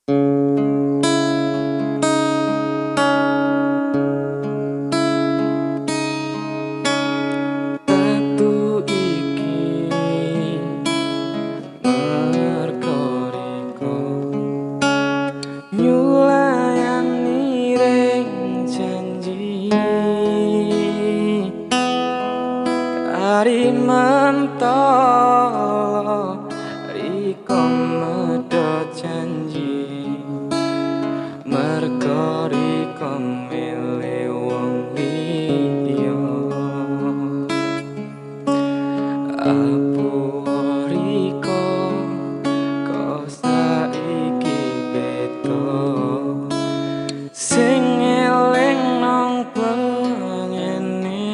Tatu iki merga riko nyulayani ring janji kari mentolo riko medhot janji merga riko milih wong liya. Apu riko kok saiki beda sing eling nang pengene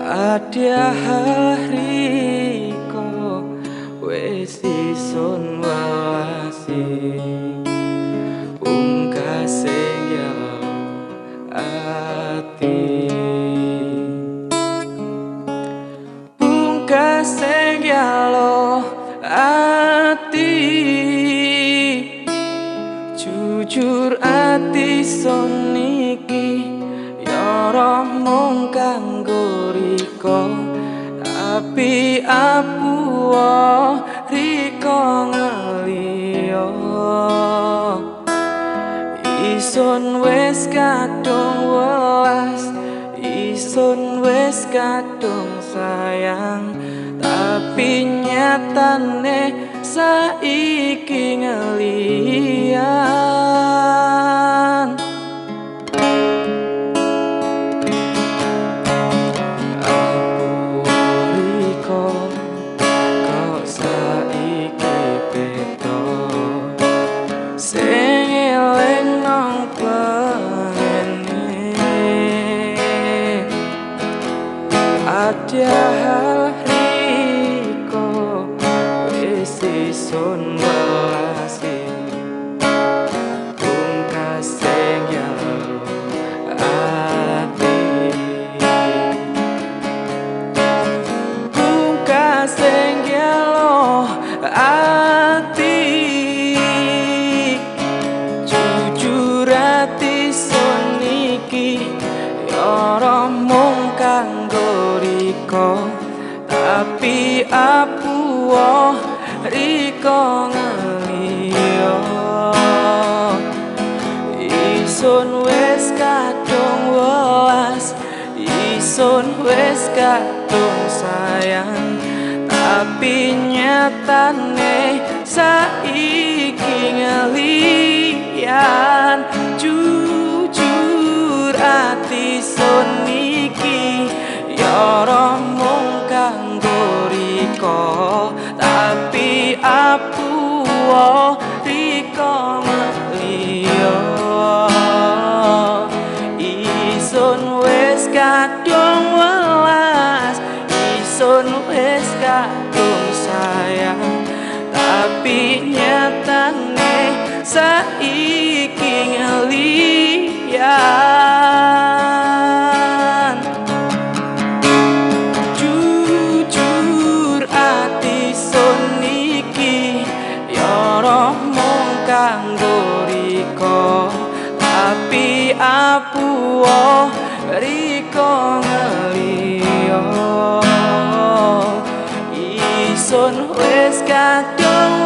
padahal riko wis isun welasi pungkase ya ati sing yalo ati jujur ati son iki ya roh mung kanggo riko tapi apuo riko ngeliyo isun wis kadung welas isun wis kadung sayang tapi nyatane saiki ngelian. Apu riko kok saiki beda sing eling nang pengene padahal riko wis isun welasi pungkase yalo ati pungkase yalo ati jujur ati son iki ya ora mung kanggo riko tapi apuo riko ngeliyo isun wis kadung welas isun wis kadung sayang tapi nyatane saiki ngelian jujur ati sun iki ya ora mung kanggo riko tapi apuo riko ngeliyo isun wis kadung welas isun wis kadung sayang tapi nyatane saiki ngelian jujur ati sun iki ya ora mung kanggo riko tapi apuo riko ngeliyo isun wis kadung